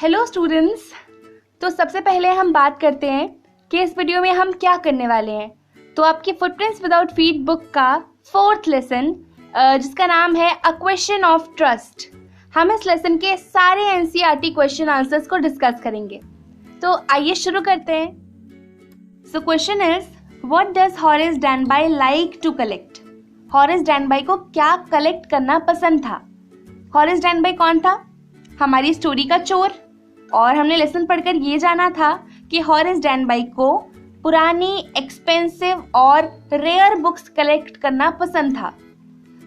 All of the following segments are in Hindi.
Hello students. तो सबसे पहले हम बात करते हैं कि इस वीडियो में हम क्या करने वाले हैं। तो आपकी फुटप्रिंट्स विदाउट फीट बुक का 4th लेसन जिसका नाम है अ क्वेश्चन ऑफ ट्रस्ट, हम इस लेसन के सारे एनसीईआरटी क्वेश्चन आंसर्स को डिस्कस करेंगे। तो आइए शुरू करते हैं। So question is, what does Horace Danby like to collect? Horace Danby को क्या कलेक्ट करना पसंद था? हॉरेस डैनबाई कौन था? हमारी स्टोरी का चोर। और हमने लेसन पढ़कर ये जाना था कि हॉरेस डैनबाई को पुरानी, एक्सपेंसिव और रेयर बुक्स कलेक्ट करना पसंद था।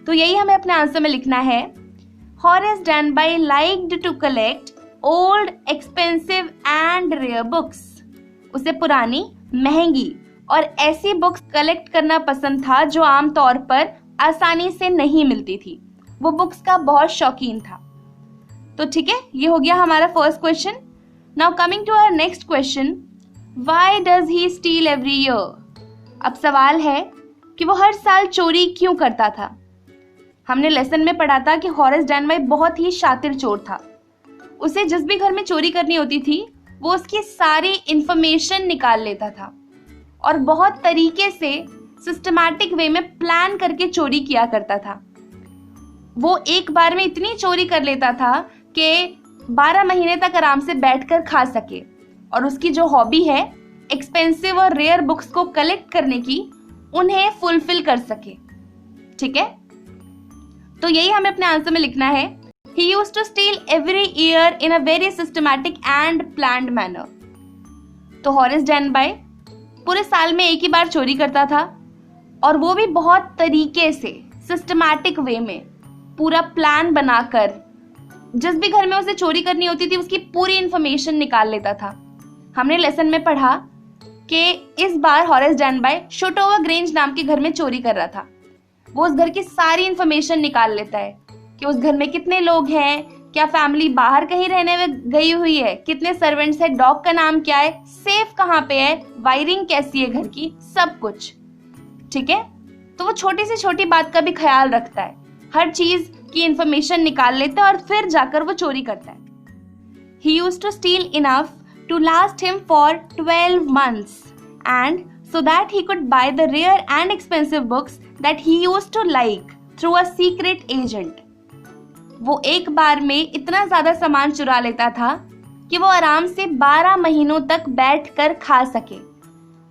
तो यही हमें अपने आंसर में लिखना है। Horace Danby liked to collect old, expensive and rare books. उसे पुरानी, महंगी और ऐसी बुक्स कलेक्ट करना पसंद था जो आमतौर पर आसानी से नहीं मिलती थी। वो बुक्स का बहुत शौकीन था। तो ठीक है, ये हो गया हमारा first question. Now coming to our next question, why does he steal every year? अब सवाल है कि वो हर साल चोरी क्यों करता था। हमने लेसन में पढ़ा था कि हॉरेस डैनबाई बहुत ही शातिर चोर था। उसे जिस भी घर में चोरी करनी होती थी वो उसकी सारी इंफॉर्मेशन निकाल लेता था और बहुत तरीके से सिस्टमैटिक वे में प्लान करके चोरी किया करता था। वो एक बार में इतनी चोरी कर लेता था कि 12 महीने तक आराम से बैठकर खा सके, और उसकी जो हॉबी है एक्सपेंसिव और रेयर बुक्स को कलेक्ट करने की, उन्हें फुलफिल कर सके। ठीक है, तो यही हमें अपने आंसर में लिखना है। He used to steal every year in a very systematic and planned manner. तो हॉरेस डैनबाई पूरे साल में एक ही बार चोरी करता था, और वो भी बहुत तरीके से, सिस्टमैटिक वे में, पूरा प्लान बनाकर जिस भी घर में उसे चोरी करनी होती थी उसकी पूरी इंफॉर्मेशन निकाल लेता था। हमने लेसन में पढ़ा कि इस बार हॉरेस डैनबाई शूटोवर ग्रेंज नाम के घर में चोरी कर रहा था। वो उस घर की सारी इंफॉर्मेशन निकाल लेता है कि उस घर में कितने लोग हैं, क्या फैमिली बाहर कहीं रहने में गई हुई है, कितने सर्वेंट्स है, डॉग का नाम क्या है, सेफ कहाँ पे है, वायरिंग कैसी है घर की, सब कुछ। ठीक है, तो वो छोटी से छोटी बात का भी ख्याल रखता है, हर चीज की इंफॉर्मेशन निकाल लेता है और फिर जाकर वो चोरी करता है। He used to steal enough to last him for 12 months and so that he could buy the rare and expensive books that he used to like through a secret agent. वो एक बार में इतना ज्यादा सामान चुरा लेता था कि वो आराम से 12 महीनों तक बैठकर खा सके,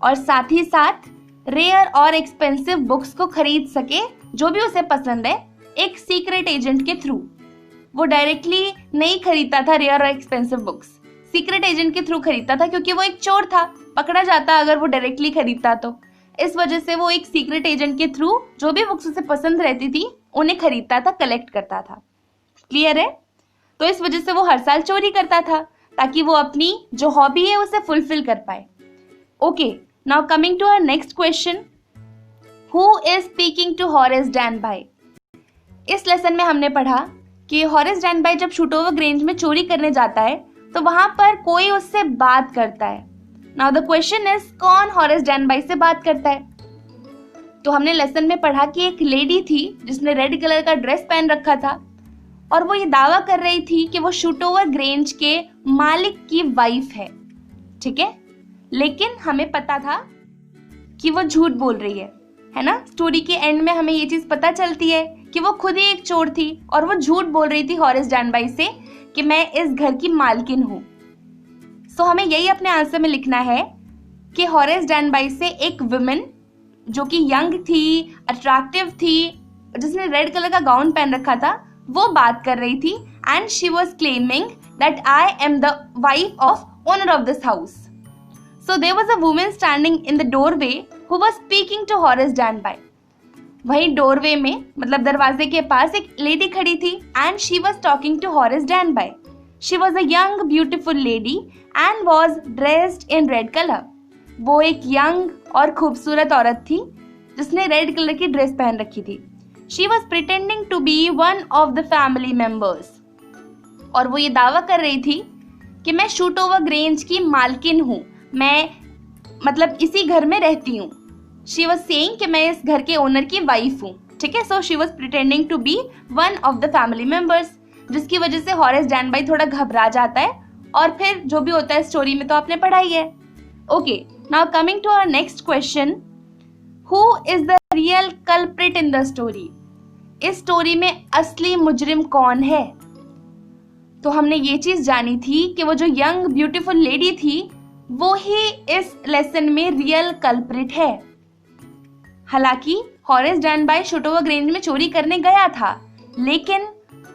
और साथ ही साथ रेयर और एक्सपेंसिव बुक्स को खरीद सके जो भी उसे पसंद है, एक सीक्रेट एजेंट के थ्रू। वो डायरेक्टली नहीं खरीदता था रेयर और एक्सपेंसिव बुक्स, सीक्रेट एजेंट के थ्रू खरीदता था, क्योंकि वो एक चोर था, पकड़ा जाता अगर वो डायरेक्टली खरीदता तो। इस वजह से वो एक सीक्रेट एजेंट के थ्रू जो भी बुक्स उसे पसंद रहती थी उन्हें खरीदता था, कलेक्ट करता था। क्लियर है? तो इस वजह से वो हर साल चोरी करता था ताकि वो अपनी जो हॉबी है उसे फुलफिल कर पाए। Okay, now coming to our next question, who is speaking to Horace Danby? इस लेसन में हमने पढ़ा कि हॉरेस डैनबाई जब शूटोवर ग्रेंज में चोरी करने जाता है तो वहां पर कोई उससे बात करता है। नाउ द क्वेश्चन इज, कौन हॉरेस डैनबाई से बात करता है? तो हमने लेसन में पढ़ा कि एक लेडी थी जिसने रेड कलर का ड्रेस पहन रखा था, और वो ये दावा कर रही थी कि वो शूटोवर ग्रेंज के मालिक की वाइफ है। ठीक है, लेकिन हमें पता था कि वो झूठ बोल रही है ना। स्टोरी के एंड में हमें ये चीज पता चलती है कि वो खुद ही एक चोर थी और वो झूठ बोल रही थी हॉरेस डैनबाई से कि मैं इस घर की मालकिन हूं। सो हमें यही अपने आंसर में लिखना है कि हॉरेस डैनबाई से एक वुमेन जो कि यंग थी, अट्रैक्टिव थी, जिसने रेड कलर का गाउन पहन रखा था, वो बात कर रही थी, and she was claiming that I am the wife of owner of this house. So there was a woman standing in the doorway who was speaking to Horace Danby. वहीं डोरवे में, मतलब दरवाजे के पास, एक लेडी खड़ी थी, and she was talking to Horace Danby. She was a young beautiful lady and was dressed in red colour. वो एक यंग और खूबसूरत औरत थी जिसने रेड कलर की ड्रेस पहन रखी थी। She was pretending to be one of the family members, और वो ये दावा कर रही थी कि मैं शूटोवर ग्रेंज की मालकिन हूँ, मैं मतलब इसी घर में रहती हूँ। शी वॉज सेइंग कि मैं इस घर के ओनर की वाइफ हूँ। ठीक है, so she was pretending to be one of the family members, जिसकी वजह से हॉरेस डैनबाई थोड़ा घबरा जाता है और फिर जो भी होता है स्टोरी में तो आपने पढ़ा ही है। Okay, now coming to our next question, who is the real culprit in the story? इस स्टोरी में असली मुजरिम कौन है? तो हमने ये चीज जानी थी कि वो जो यंग ब्यूटीफुल लेडी थी वो ही इस लेसन में रियल कल्प्रिट है। हालांकि हॉरेस डैनबाई शूटोवर ग्रेंज में चोरी करने गया था, लेकिन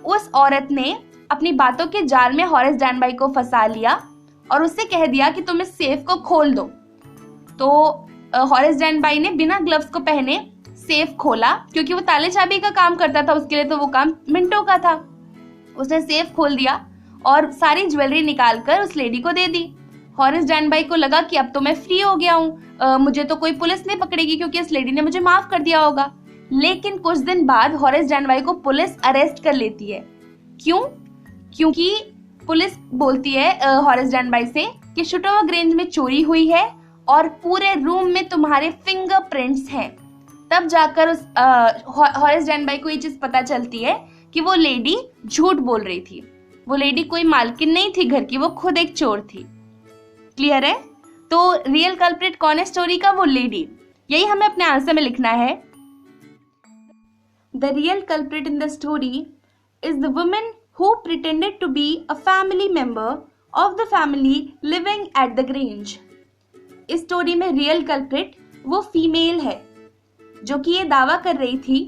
उस औरत ने अपनी बातों के जाल में हॉरेस डैनबाई को फंसा लिया और उससे कह दिया कि तुम इस सेफ को खोल दो। तो हॉरेस डैनबाई ने बिना ग्लव्स को पहने सेफ खोला, क्योंकि वो ताले चाबी का काम करता था, उसके लिए तो वो काम मिनटों का था। उसने सेफ खोल दिया और सारी ज्वेलरी निकालकर उस लेडी को दे दी। हॉरेस डैनबाई को लगा कि अब तो मैं फ्री हो गया हूँ, मुझे तो कोई पुलिस नहीं पकड़ेगी क्योंकि इस लेडी ने मुझे माफ कर दिया होगा। लेकिन कुछ दिन बाद हॉरेस डैनबाई को पुलिस अरेस्ट कर लेती है। क्यों? क्योंकि पुलिस बोलती है हॉरेस डैनबाई से कि शूटोवर ग्रेंज में चोरी हुई है और पूरे रूम में तुम्हारे फिंगरप्रिंट्स हैं। तब जाकर उस हॉरेस डैनबाई को ये चीज पता चलती है कि वो लेडी झूठ बोल रही थी। वो लेडी कोई मालकिन नहीं थी घर की, वो खुद एक चोर थी। क्लियर है? तो रियल कल्प्रिट कौन है स्टोरी का? वो लेडी। यही हमें अपने आंसर में लिखना है। The real culprit in the story is the woman who pretended to be a family member of the family living at the Grange. इस स्टोरी में रियल कल्प्रिट वो फीमेल है जो कि ये दावा कर रही थी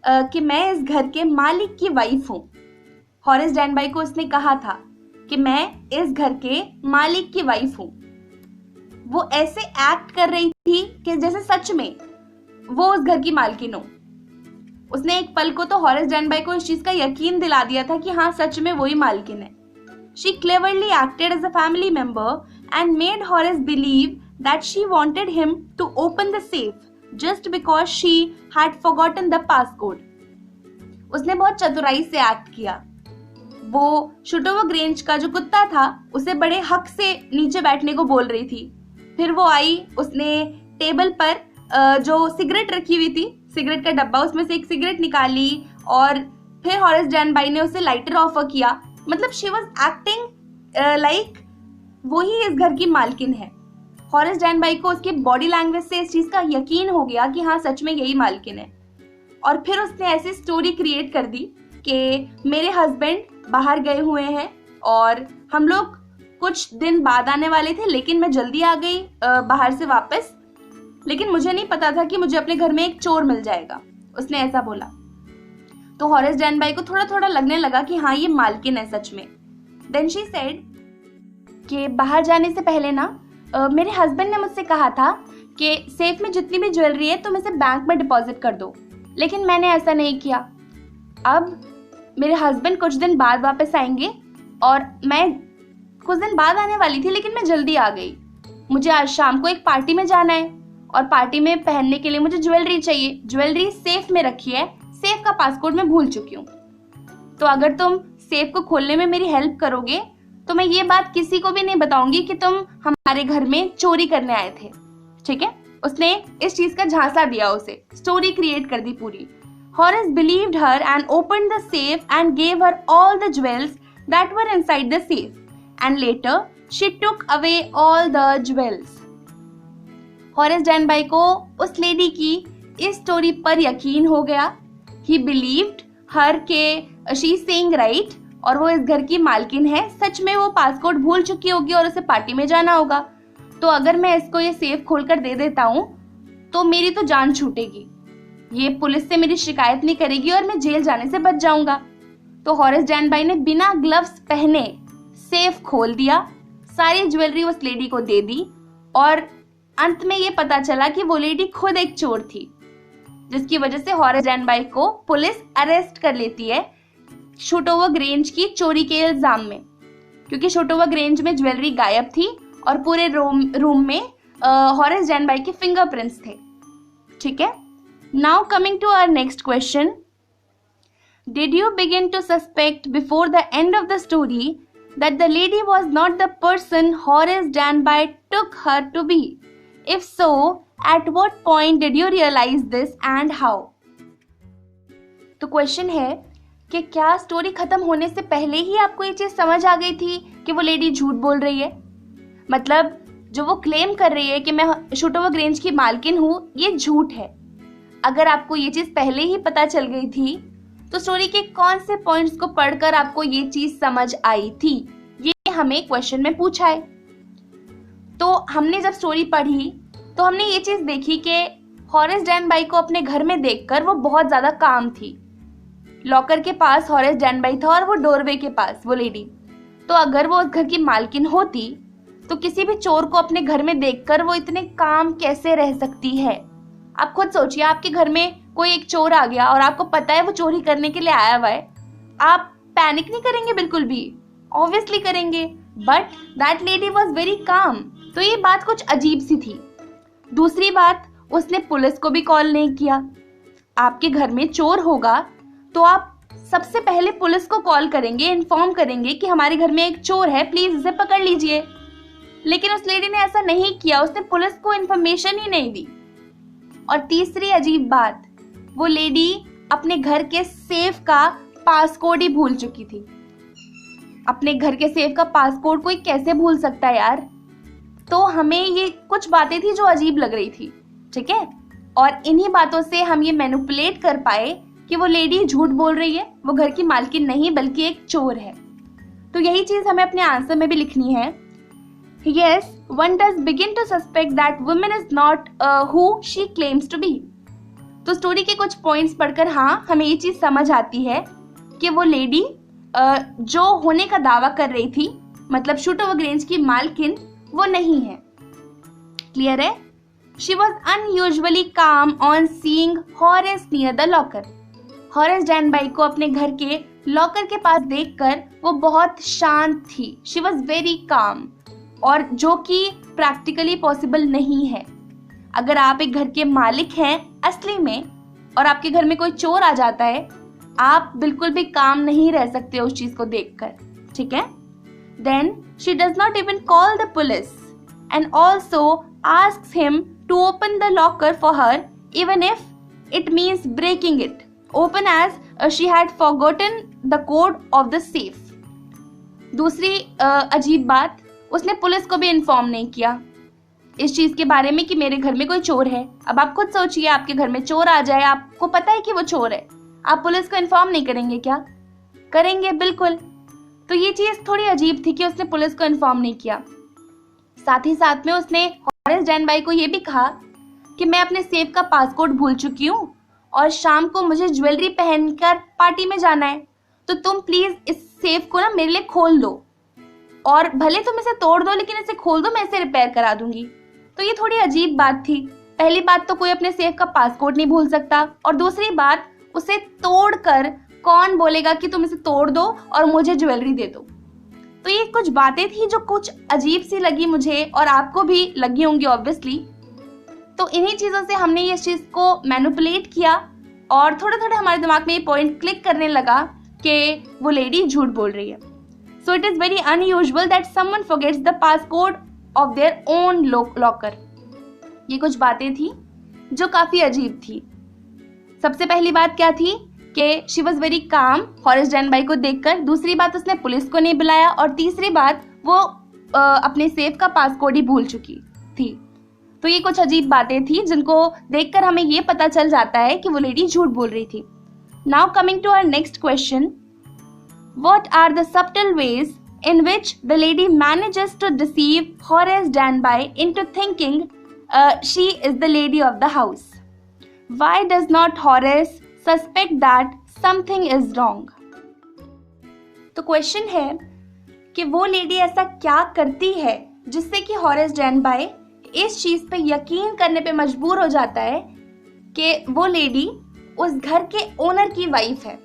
कि मैं इस घर के मालिक की वाइफ हूँ। हॉरेस डैनबाई को उसने कहा था कि मैं इस घर के मालिक की वाइफ हूँ। वो ऐसे एक्ट कर रही थी कि जैसे सच में वो उस घर की मालकिन हो। उसने एक पल को तो हॉरेस डैनबाई को इस चीज का यकीन दिला दिया था कि हाँ सच में वही मालकिन है। She cleverly acted as a family member and made Horace believe that she wanted him to open the safe just because she had forgotten the passcode. उसने बहुत चतुराई से एक्ट किया। वो शूटोवर ग्रेंज का जो कुत्ता था उसे बड़े हक से नीचे बैठने को बोल रही थी। फिर वो आई, उसने टेबल पर जो सिगरेट रखी हुई थी, सिगरेट का डब्बा, उसमें से एक सिगरेट निकाली और फिर हॉरेस डैनबाई ने उसे लाइटर ऑफर किया। मतलब शी वाज एक्टिंग लाइक वो ही इस घर की मालकिन है। हॉरेस डैनबाई को उसकी बॉडी लैंग्वेज से इस चीज का यकीन हो गया कि हाँ सच में यही मालकिन है। और फिर उसने ऐसी स्टोरी क्रिएट कर दी कि मेरे हस्बैंड बाहर गए हुए हैं और हम लोग कुछ दिन बाद आने वाले थे, लेकिन मैं जल्दी आ गई बाहर से वापस। लेकिन मुझे नहीं पता था कि मुझे अपने घर में एक चोर मिल जाएगा। उसने ऐसा बोला। तो हॉरेस डैनबाई को थोड़ा थोड़ा लगने लगा कि हाँ ये मालकिन है सच में। देन शी सेड कि बाहर जाने से पहले ना मेरे हस्बैंड ने मुझसे कहा था कि सेफ में जितनी भी ज्वेलरी है तुम इसे बैंक में डिपॉजिट कर दो, लेकिन मैंने ऐसा नहीं किया। अब मेरे हस्बैंड कुछ दिन बाद वापस आएंगे और मैं कुछ दिन बाद आने वाली थी, लेकिन मैं जल्दी आ गई। मुझे आज शाम को एक पार्टी में जाना है और पार्टी में पहनने के लिए मुझे ज्वेलरी चाहिए। ज्वेलरी सेफ में रखी है, सेफ का पासकोड मैं भूल चुकी हूँ। तो अगर तुम सेफ को खोलने में मेरी हेल्प करोगे तो मैं ये बात किसी को भी नहीं बताऊंगी कि तुम हमारे घर में चोरी करने आए थे। ठीक है? उसने इस चीज का झांसा दिया, उसे स्टोरी क्रिएट कर दी पूरी। Horace believed her and opened the safe and gave her all the jewels that were inside the safe, and later she took away all the jewels. Horace Danby को उस लेडी की इस स्टोरी पर यकीन हो गया। He believed her के she is saying right, और वो इस घर की मालकिन है। सच में वो पासकोड भूल चुकी होगी और उसे पार्टी में जाना होगा। तो अगर मैं इसको ये सेफ खोलकर दे देता हूँ तो मेरी तो जान छूटेगी, ये पुलिस से मेरी शिकायत नहीं करेगी और मैं जेल जाने से बच जाऊंगा। तो हॉरेस डैनबाई ने बिना ग्लव्स पहने सेफ खोल दिया, सारी ज्वेलरी उस लेडी को दे दी और अंत में ये पता चला कि वो लेडी खुद एक चोर थी, जिसकी वजह से हॉरेस डैनबाई को पुलिस अरेस्ट कर लेती है शूटोवर ग्रेंज की चोरी के इल्जाम में, क्योंकि शूटोवर ग्रेंज में ज्वेलरी गायब थी और पूरे रूम में हॉरेस डैनबाई के फिंगरप्रिंट्स थे। ठीक है? Now coming to our next question, did you begin to suspect before the end of the story that the lady was not the person Horace Danby took her to be? If so, at what point did you realize this and how? तो क्वेश्चन है कि क्या स्टोरी खत्म होने से पहले ही आपको ये चीज समझ आ गई थी कि वो लेडी झूठ बोल रही है? मतलब जो वो क्लेम कर रही है कि मैं शूटोवर ग्रेंज की मालकिन हूँ, ये झूठ है। अगर आपको ये चीज पहले ही पता चल गई थी तो स्टोरी के कौन से पॉइंट्स को पढ़कर आपको ये चीज समझ आई थी, ये हमें क्वेश्चन में पूछा है। तो हमने जब स्टोरी पढ़ी तो हमने ये चीज देखी कि हॉरेस डैनबाई को अपने घर में देखकर वो बहुत ज्यादा काम थी। लॉकर के पास हॉरेस डैनबाई था और वो डोरवे के पास वो लेडी। तो अगर वो उस घर की मालकिन होती तो किसी भी चोर को अपने घर में देखकर वो इतने काम कैसे रह सकती है? आप खुद सोचिए, आपके घर में कोई एक चोर आ गया और आपको पता है वो चोरी करने के लिए आया हुआ है, आप पैनिक नहीं करेंगे? बिल्कुल भी, ऑब्वियसली करेंगे। But that lady was very calm. तो ये बात कुछ अजीब सी थी। दूसरी बात, उसने पुलिस को भी कॉल नहीं किया। आपके घर में चोर होगा तो आप सबसे पहले पुलिस को कॉल करेंगे, इन्फॉर्म करेंगे कि हमारे घर में एक चोर है, प्लीज इसे पकड़ लीजिए। लेकिन उस लेडी ने ऐसा नहीं किया, उसने पुलिस को इन्फॉर्मेशन ही नहीं दी। और तीसरी अजीब बात, वो लेडी अपने घर के सेफ का पासकोड ही भूल चुकी थी। अपने घर के सेफ का पासकोड कोई कैसे भूल सकता है यार? तो हमें ये कुछ बातें थी जो अजीब लग रही थी, ठीक है। और इन्हीं बातों से हम ये मैनिपुलेट कर पाए कि वो लेडी झूठ बोल रही है, वो घर की मालकिन नहीं बल्कि एक चोर है। तो यही चीज हमें अपने आंसर में भी लिखनी है। Yes, one does begin to suspect that woman is not who she claims to be. तो स्टोरी के कुछ पॉइंट्स पढ़कर हमें ये चीज समझ आती है कि वो लेडी जो होने का दावा कर रही थी, मतलब शूटोवर ग्रेंज की मालकिन, वो नहीं है। क्लियर है? She was unusually calm on seeing Horace near the locker. Horace Danby को अपने घर के लॉकर के पास देखकर वो बहुत शांत थी। She was very calm. और जो कि प्रैक्टिकली पॉसिबल नहीं है। अगर आप एक घर के मालिक हैं असली में और आपके घर में कोई चोर आ जाता है, आप बिल्कुल भी काम नहीं रह सकते उस चीज को देखकर, ठीक है। Then she does not even call the police and also asks him to open the locker for her even if it means breaking it open as she had forgotten the code of the safe. दूसरी अजीब बात, उसने पुलिस को भी इन्फॉर्म नहीं किया इस चीज के बारे में कि मेरे घर में कोई चोर है। अब आप खुद सोचिए, आपके घर में चोर आ जाए, आपको पता है कि वो चोर है, आप पुलिस को इन्फॉर्म नहीं करेंगे क्या? करेंगे, बिल्कुल। तो ये चीज थोड़ी अजीब थी कि उसने पुलिस को इन्फॉर्म नहीं किया। साथ ही साथ में उसने हॉरेस डैनबाई को ये भी कहा कि मैं अपने सेफ का पासकोड भूल चुकी हूँ और शाम को मुझे ज्वेलरी पहनकर पार्टी में जाना है, तो तुम प्लीज इस सेफ को ना मेरे लिए खोल दो, और भले तुम इसे तोड़ दो लेकिन इसे खोल दो, मैं इसे रिपेयर करा दूंगी। तो ये थोड़ी अजीब बात थी। पहली बात तो कोई अपने सेफ का पासकोड नहीं भूल सकता, और दूसरी बात, उसे तोड़कर कौन बोलेगा कि तुम इसे तोड़ दो और मुझे ज्वेलरी दे दो। तो ये कुछ बातें थी जो कुछ अजीब सी लगी मुझे, और आपको भी लगी होंगी ऑब्वियसली। तो इन्हीं चीजों से हमने ये चीज को मैनिपुलेट किया और थोड़े थोड़े हमारे दिमाग में ये पॉइंट क्लिक करने लगा कि वो लेडी झूठ बोल रही है। So it is very unusual that someone forgets the passcode of their own locker. ये कुछ बातें थी जो काफी अजीब थी। सबसे पहली बात क्या थी कि she was very calm Horace Danby को देखकर। दूसरी बात, उसने पुलिस को नहीं बुलाया, और तीसरी बात, वो अपने सेफ का पासकोड ही भूल चुकी थी। तो ये कुछ अजीब बातें थी जिनको देखकर हमें ये पता चल जाता है कि वो लेडी झूठ बोल रही थी। Now coming to our next question. What are the subtle ways in which the lady manages to deceive Horace Danby into thinking she is the lady of the house? Why does not Horace suspect that something is wrong? तो क्वेश्चन है कि वो लेडी ऐसा क्या करती है जिससे कि हॉरेस डैनबाई इस चीज पे यकीन करने पे मजबूर हो जाता है कि वो लेडी उस घर के ओनर की वाइफ है।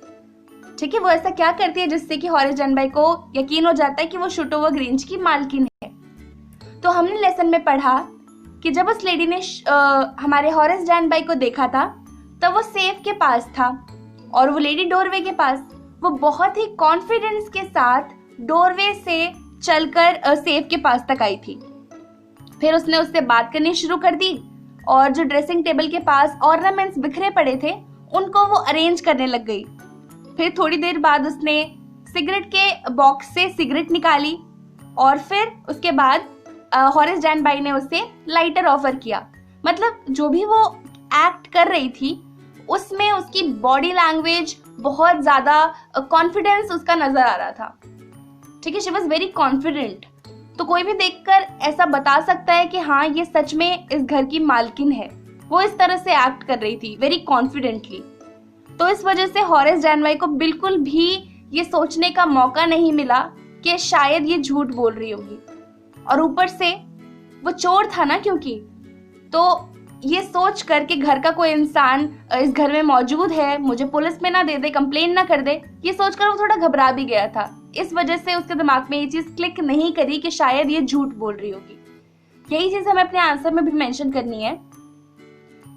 ठीक है, वो ऐसा क्या करती है जिससे कि हॉरेस डैनबाई को यकीन हो जाता है कि वो शूटोवर ग्रेंज की मालकिन है। तो हमने लेसन में पढ़ा कि जब उस लेडी ने हमारे हॉरेस डैनबाई को देखा था तब वो सेफ के पास था और वो लेडी डोरवे के पास। वो बहुत ही कॉन्फिडेंस के साथ डोरवे से चलकर सेफ के पास तक आई थी। फिर उसने उससे बात करनी शुरू कर दी और जो ड्रेसिंग टेबल के पास ऑर्नामेंट्स बिखरे पड़े थे उनको वो अरेंज करने लग गई। फिर थोड़ी देर बाद उसने सिगरेट के बॉक्स से सिगरेट निकाली और फिर उसके बाद हॉरेस डैनबाई ने उसे लाइटर ऑफर किया। मतलब जो भी वो एक्ट कर रही थी उसमें उसकी बॉडी लैंग्वेज, बहुत ज्यादा कॉन्फिडेंस उसका नजर आ रहा था। ठीक है, शी वॉज वेरी कॉन्फिडेंट। तो कोई भी देखकर ऐसा बता सकता है कि हाँ ये सच में इस घर की मालकिन है। वो इस तरह से एक्ट कर रही थी वेरी कॉन्फिडेंटली। तो इस वजह से हॉरेस डैनबाई को बिल्कुल भी ये सोचने का मौका नहीं मिला कि शायद ये झूठ बोल रही होगी। और ऊपर से वो चोर था ना, क्योंकि तो ये सोच कर के घर का कोई इंसान इस घर में मौजूद है, मुझे पुलिस में ना दे दे, कंप्लेन ना कर दे, ये सोचकर वो थोड़ा घबरा भी गया था। इस वजह से उसके दिमाग में ये चीज क्लिक नहीं करी कि शायद ये झूठ बोल रही होगी। यही चीज हमें अपने आंसर में भी मेंशन करनी है।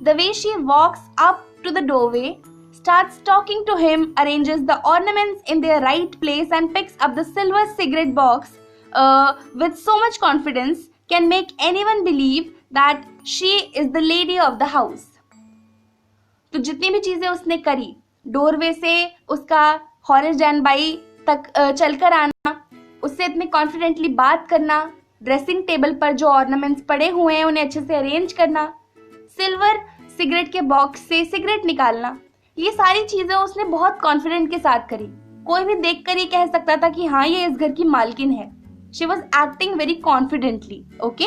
The way she walks up to the doorway, starts talking to him, arranges the ornaments in their right place and picks up the silver cigarette box with so much confidence can make anyone believe that she is the lady of the house. तो जितनी भी चीजें उसने करी, डोरवे से उसका हॉरेस डैनबाई तक चलकर आना, उससे इतने कॉन्फिडेंटली बात करना, ड्रेसिंग टेबल पर जो ऑर्नामेंट्स पड़े हुए हैं उन्हें अच्छे से अरेंज करना, सिल्वर सिगरेट के बॉक्स से सिगरेट निकालना, ये सारी चीजें उसने बहुत कॉन्फिडेंट के साथ करी। कोई भी देखकर ये कह सकता था कि हाँ ये इस घर की मालकिन है। She was acting very confidently. Okay,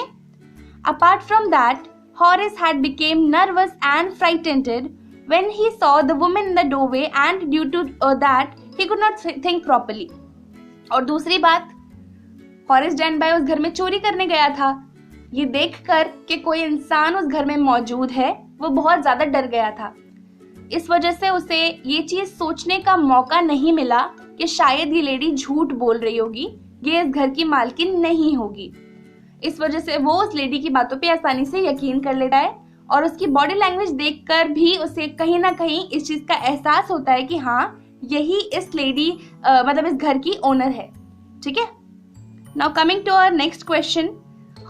apart from that, Horace had became nervous and frightened when he saw the woman in the doorway and due to that he could not think properly. और दूसरी बात, हॉरेस डैनबाई उस घर में चोरी करने गया था। ये देखकर कि कोई इंसान उस घर में मौजूद है, वो बहुत ज्यादा डर गया था। इस वजह से उसे ये चीज सोचने का मौका नहीं मिला कि शायद ये लेडी झूठ बोल रही होगी, ये इस घर की मालकिन नहीं होगी। इस वजह से वो उस लेडी की बातों पे आसानी से यकीन कर लेता है और उसकी बॉडी लैंग्वेज देखकर भी उसे कहीं ना कहीं इस चीज का एहसास होता है कि हाँ यही इस लेडी मतलब इस घर की ओनर है। ठीक है, now coming to our next question.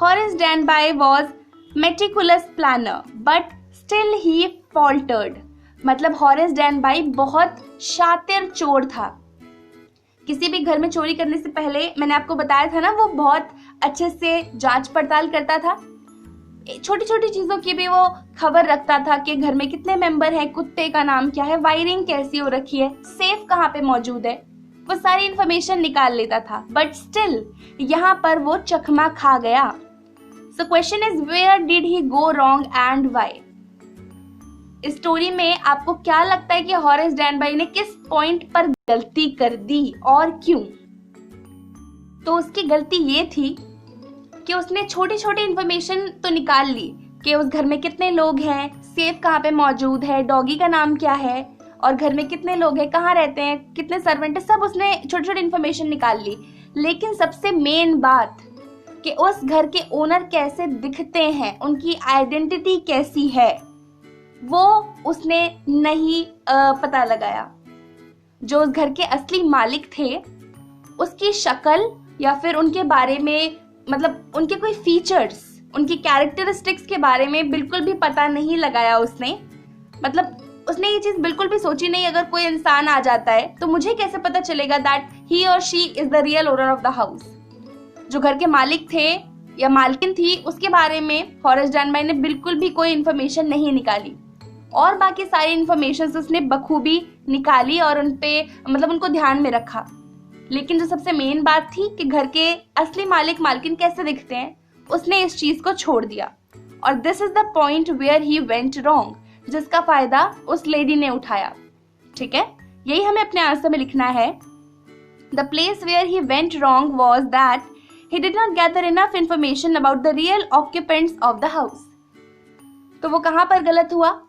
Horace Danby was meticulous planner but still he faltered. मतलब हॉरेस डैनबाई बहुत शातिर चोर था। किसी भी घर में चोरी करने से पहले मैंने आपको बताया था ना, वो बहुत अच्छे से जांच पड़ताल करता था। छोटी छोटी चीजों की भी वो खबर रखता था कि घर में कितने मेंबर हैं, कुत्ते का नाम क्या है, वायरिंग कैसी हो रखी है, सेफ कहाँ पे मौजूद है, वो सारी इंफॉर्मेशन निकाल लेता था। बट स्टिल यहाँ पर वो चकमा खा गया। So question is where did he go wrong and why. इस स्टोरी में आपको क्या लगता है कि हॉरेस डैनबाई ने किस पॉइंट पर गलती कर दी और क्यों? तो उसकी गलती ये थी कि उसने छोटी छोटी इंफॉर्मेशन तो निकाल ली कि उस घर में कितने लोग हैं, सेफ कहाँ पे मौजूद है, डॉगी का नाम क्या है, और घर में कितने लोग हैं, कहाँ रहते हैं, कितने सर्वेंट है, सब उसने छोटी छोटी इंफॉर्मेशन निकाल ली। लेकिन सबसे मेन बात कि उस घर के ओनर कैसे दिखते हैं, उनकी आइडेंटिटी कैसी है, वो उसने नहीं पता लगाया। जो उस घर के असली मालिक थे उसकी शक्ल या फिर उनके बारे में, मतलब उनके कोई फीचर्स, उनकी कैरेक्टरिस्टिक्स के बारे में बिल्कुल भी पता नहीं लगाया उसने। मतलब उसने ये चीज बिल्कुल भी सोची नहीं, अगर कोई इंसान आ जाता है तो मुझे कैसे पता चलेगा दैट ही और she is the real owner of the house. जो घर के मालिक थे या मालकिन थी उसके बारे में हॉरेस डैनबाई ने बिल्कुल भी कोई इन्फॉर्मेशन नहीं निकाली, और बाकी सारी इन्फॉर्मेशन उसने बखूबी निकाली और उनपे मतलब उनको ध्यान में रखा। लेकिन जो सबसे मेन बात थी कि घर के असली मालिक मालकिन कैसे दिखते हैं, उसने इस चीज को छोड़ दिया। और this is the point where he went wrong, जिसका फायदा उस लेडी ने उठाया। ठीक है, यही हमें अपने आंसर में लिखना है। The place where he went wrong was that he did not gather enough information about the real occupants of the house. तो वो कहाँ पर गलत हुआ?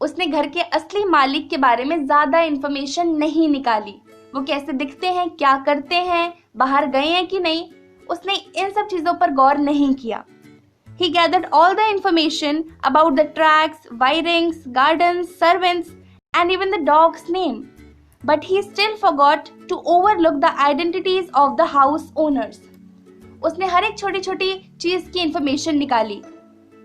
उसने घर के असली मालिक के बारे में ज्यादा इंफॉर्मेशन नहीं निकाली। वो कैसे दिखते हैं, क्या करते हैं, बाहर गए हैं कि नहीं, उसने इन सब चीजों पर गौर नहीं किया। He gathered all the information about the tracks, wirings, gardens, servants, and even the dog's name. But he still forgot to overlook the identities of the house owners. उसने हर एक छोटी छोटी चीज की इंफॉर्मेशन निकाली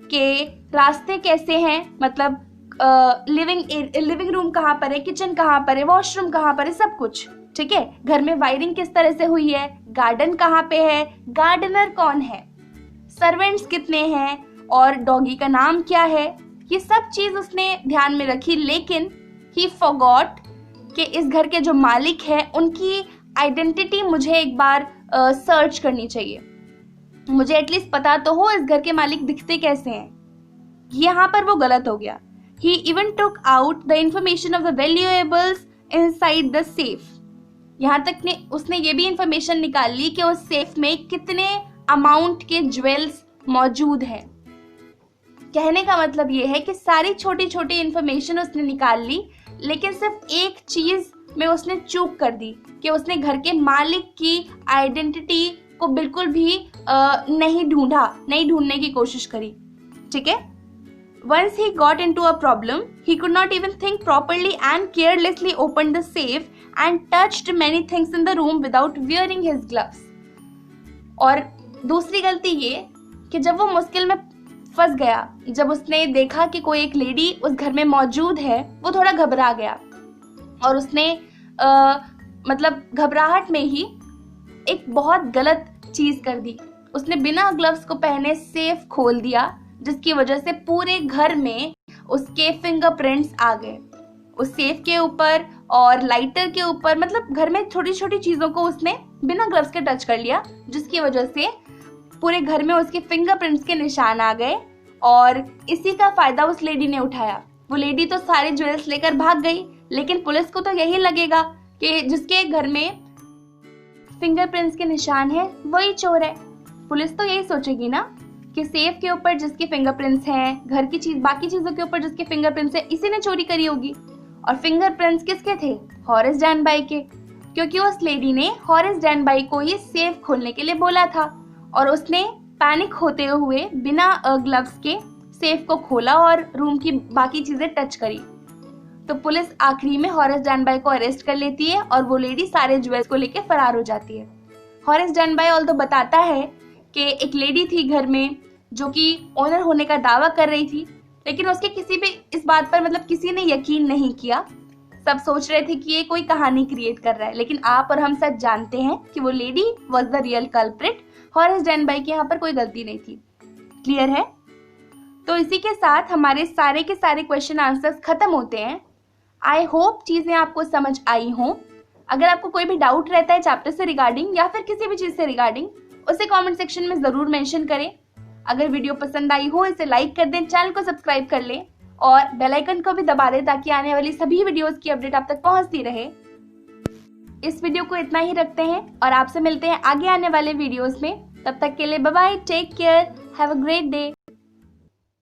कि रास्ते कैसे हैं, मतलब लिविंग रूम कहाँ पर है, किचन कहाँ पर है, वॉशरूम कहाँ पर है, सब कुछ। ठीक है, घर में वायरिंग किस तरह से हुई है, गार्डन कहाँ पे है, गार्डनर कौन है, सर्वेंट्स कितने हैं और डॉगी का नाम क्या है, ये सब चीज उसने ध्यान में रखी। लेकिन ही फॉरगॉट कि इस घर के जो मालिक है उनकी आइडेंटिटी मुझे एक बार सर्च करनी चाहिए, मुझे एटलीस्ट पता तो हो इस घर के मालिक दिखते कैसे हैं। यहाँ पर वो गलत हो गया। He even took out the information of the valuables inside the safe. यहाँ तक ने उसने ये भी इंफॉर्मेशन निकाल ली कि उस सेफ में कितने अमाउंट के ज्वेल्स मौजूद हैं। कहने का मतलब ये है कि सारी छोटी छोटी इंफॉर्मेशन उसने निकाल ली, लेकिन सिर्फ एक चीज में उसने चूक कर दी कि उसने घर के मालिक की आइडेंटिटी को बिल्कुल भी नहीं ढूंढने की कोशिश करी। ठीक है, Once he got into a problem, he could not even think properly and carelessly opened the safe and touched many things in the room without wearing his gloves. और दूसरी गलती ये कि जब वो मुश्किल में फंस गया, जब उसने देखा कि कोई एक लेडी उस घर में मौजूद है, वो थोड़ा घबरा गया और उसने मतलब घबराहट में ही एक बहुत गलत चीज कर दी। उसने बिना ग्लव्स को पहने सेफ खोल दिया, जिसकी वजह से पूरे घर में उसके फिंगरप्रिंट्स आ गए, उस सेफ के ऊपर और लाइटर के ऊपर। मतलब घर में छोटी छोटी चीजों को उसने बिना ग्लव्स के टच कर लिया, जिसकी वजह से पूरे घर में उसके फिंगरप्रिंट्स के निशान आ गए और इसी का फायदा उस लेडी ने उठाया। वो लेडी तो सारे ज्वेल्स लेकर भाग गई, लेकिन पुलिस को तो यही लगेगा कि जिसके घर में फिंगरप्रिंट्स के निशान है वही चोर है। पुलिस तो यही सोचेगी ना कि सेफ के ऊपर जिसके फिंगरप्रिंट्स हैं, घर की चीज बाकी चीजों के ऊपर जिसके फिंगरप्रिंट्स है, इसी ने चोरी करी होगी। और फिंगरप्रिंट्स किसके थे? हॉरेस डैनबाई के, क्योंकि उस लेडी ने हॉरेस डैनबाई को ही सेफ खोलने के लिए बोला था और उसने पैनिक होते हुए बिना ग्लव्स के सेफ को खोला और रूम की बाकी चीजें टच करी। तो पुलिस आखिरी में हॉरेस डैनबाई को अरेस्ट कर लेती है और वो लेडी सारे ज्वेल्स को लेकर फरार हो जाती है। हॉरेस डैनबाई ऑल्दो बताता है कि एक लेडी थी घर में जो कि ओनर होने का दावा कर रही थी, लेकिन उसके किसी भी इस बात पर मतलब किसी ने यकीन नहीं किया। सब सोच रहे थे कि ये कोई कहानी क्रिएट कर रहा है, लेकिन आप और हम सब जानते हैं कि वो lady was the real culprit. Horace Danby की यहाँ पर कोई गलती नहीं थी। क्लियर है? तो इसी के साथ हमारे सारे के सारे क्वेश्चन आंसर्स खत्म होते हैं। आई होप चीजें आपको समझ आई हों। अगर आपको कोई भी डाउट रहता है चैप्टर से रिगार्डिंग या फिर किसी भी चीज से रिगार्डिंग, उसे कमेंट सेक्शन में जरूर मेंशन करें। अगर वीडियो पसंद आई हो इसे लाइक कर दें, चैनल को सब्सक्राइब कर लें और बेल आइकन को भी दबा दें ताकि आने वाली सभी वीडियोस की अपडेट आप तक पहुंचती रहे। इस वीडियो को इतना ही रखते हैं और आपसे मिलते हैं आगे आने वाले वीडियोस में। तब तक के लिए bye bye, take care, have a great day.